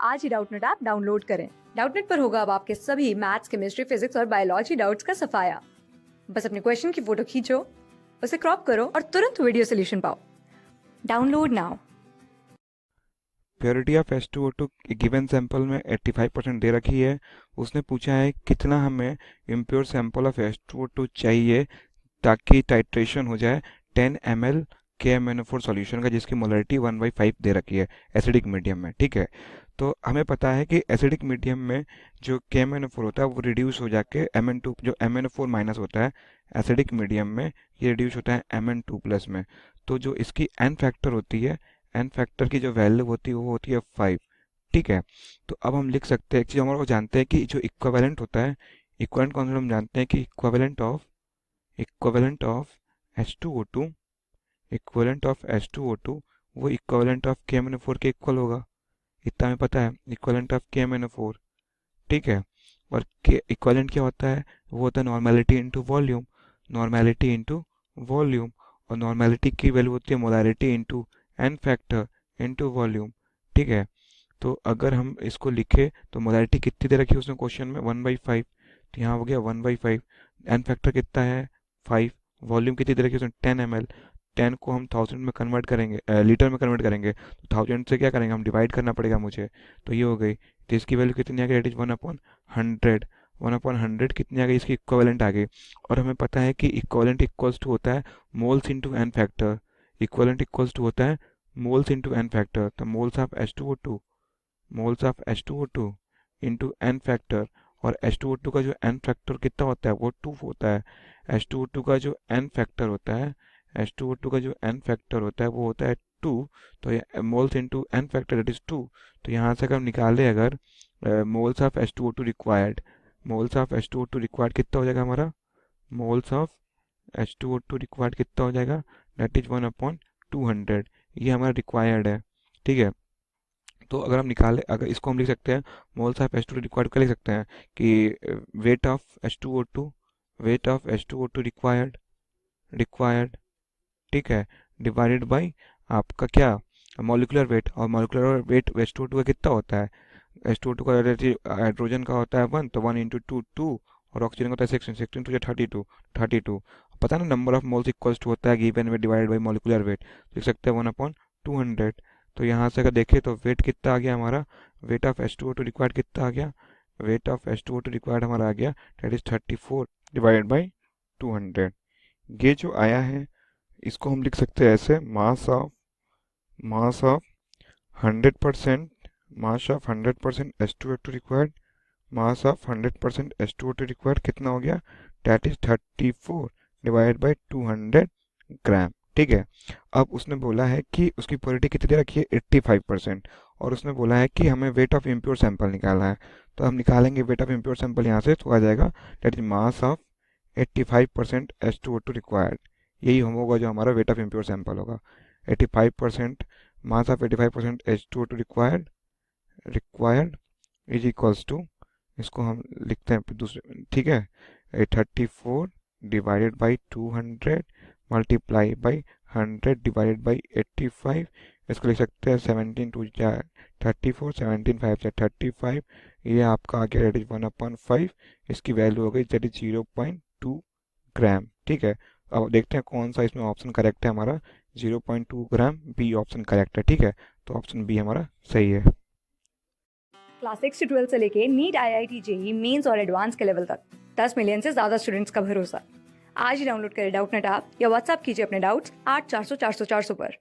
आज ही Doubtnut app download करें। डाउटनट पर होगा अब आपके सभी मैथ्स, केमिस्ट्री, फिजिक्स और बायोलॉजी डाउट्स का सफाया। बस अपने क्वेश्चन की फोटो खींचो, उसे क्रॉप करो और तुरंत वीडियो सोल्यूशन पाओ। Download now. Purity of H2O2 given sample में 85% दे रखी है। उसने पूछा है कितना हमें इम्प्योर सैंपल ऑफ H2O2 चाहिए ताकि टाइट्रेशन हो जाए 10 ml KMnO4 सॉल्यूशन का, जिसकी मोलरिटी 1/5 दे रखी है एसिडिक मीडियम में। ठीक है, तो हमें पता है कि एसिडिक मीडियम में जो KMnO4 होता है वो रिड्यूस हो जाके Mn2, जो MnO4 माइनस होता है एसिडिक मीडियम में, ये रिड्यूस होता है Mn2 प्लस में। तो जो इसकी n फैक्टर होती है, एन फैक्टर की जो वैल्यू होती है वो होती है 5। ठीक है, तो अब हम लिख सकते हैं, एक चीज़ हमारे को जानते हैं कि जो इक्विवेलेंट होता है, इक्विवेलेंट कॉन्सेप्ट हम जानते हैं कि equivalent of H2O2, equivalent of H2O2 वो इक्विवेलेंट ऑफ KMnO4 के इक्वल होगा। इतना हमें पता है, इक्विवेलेंट ऑफ KMnO4। ठीक है, और के इक्विवेलेंट क्या होता है? वो होता है normality into volume, normality into volume. और नॉर्मेलिटी की वैल्यू होती है molarity into N factor into volume. ठीक है, तो अगर हम इसको लिखे तो मोलरिटी कितनी दे रखी है उसने क्वेश्चन में? 1/5। तो यहाँ हो गया 1/5। एन फैक्टर कितना है? 5। वॉल्यूम कितनी दे रखी है उसने? 10 ml। 10 को हम 1000 में कन्वर्ट करेंगे, लीटर में कन्वर्ट करेंगे, तो 1000 से क्या करेंगे हम? डिवाइड करना पड़ेगा मुझे। तो ये हो गई, तो इसकी वैल्यू कितनी आ गई? Date is 1/100। 1/100 कितनी आ गई? इसकी इक्विवेलेंट आ गई। और हमें पता है कि इक्विवेलेंट इक्वल्स टू होता है moles into n factor. Equivalent equals to होता है मोल्स इंटू एन फैक्टर। तो moles of H2O2 into n factor. और H2O2 का जो एन फैक्टर कितना होता है? वो 2 होता है। H2O2 का जो एन फैक्टर होता है, H2O2 का जो एन फैक्टर होता है वो होता है 2। तो ये moles into n factor that is 2। तो यहाँ से अगर हम निकालें, अगर moles of H2O2 required, moles of H2O2 required कितना हो जाएगा हमारा? मोल्स ऑफ H2O2 रिक्वायर्ड कितना हो जाएगा? That is 1/200। ये हमारा रिक्वायर्ड है। ठीक है, तो अगर हम निकाले, अगर इसको हम लिख सकते हैं मोल्स ऑफ H2O रिक्वायर्ड का लिख सकते हैं कि weight of H2O2, weight of H2O2 required, ठीक है, डिवाइडेड बाय आपका क्या? Molecular weight. और मॉलिक्यूलर वेट H2O2 का कितना होता है? H2O2 का हाइड्रोजन का होता है 1, तो 1 इंटू 2 2, और ऑक्सीजन का होता है 16, 16 टू 32। पता है ना, number of moles equals to होता है given weight divided by molecular weight. लिख सकते हैं 1/200। तो यहाँ से अगर देखें तो वेट कितना आ गया हमारा? वेट ऑफ H2O2 रिक्वायर्ड कितना आ गया? वेट ऑफ H2O2 रिक्वायर्ड हमारा आ गया दैट इज 34 डिवाइडेड बाई 200। ये जो आया है इसको हम लिख सकते हैं ऐसे, mass of 100%, mass of 100% H2O2 required, mass of 100% H2O2 required कितना हो गया? दैट इज 34 डिवाइडेड बाई 200 ग्राम। ठीक है, अब उसने बोला है कि उसकी प्योरिटी कितनी दे रखी है? 85%। और उसने बोला है कि हमें वेट ऑफ इम्प्योर सैंपल निकालना है। तो हम निकालेंगे वेट ऑफ इम्प्योर सैंपल यहाँ से, तो आ जाएगा that is mass of 85% H2O2 required. यही होगा जो हमारा वेट ऑफ इम्प्योर सैंपल होगा। 85%, mass of 85% H2O2 required is equals to, इसको हम लिखते हैं दूसरे, ठीक है, 34 divided by 200 multiply by 100 divided by 85। इसको लिख सकते हैं 17 टू 34, 17 5 से 35। ये आपका आ गया दैट इज 1/5। इसकी वैल्यू हो गई दैट इज 0.2 ग्राम। ठीक है, अब देखते हैं कौन सा इसमें ऑप्शन करेक्ट है हमारा। 0.2 ग्राम, बी ऑप्शन करेक्ट है। ठीक है, तो ऑप्शन बी हमारा सही है। क्लास 6 से 12 से लेके नीट, IIT JEE मेंस और एडवांस के लेवल तक 10 मिलियन से ज्यादा स्टूडेंट्स का भरोसा। आज ही डाउनलोड करें डाउटनट ऐप या व्हाट्सएप कीजिए अपने डाउट्स 8400 400 400 पर।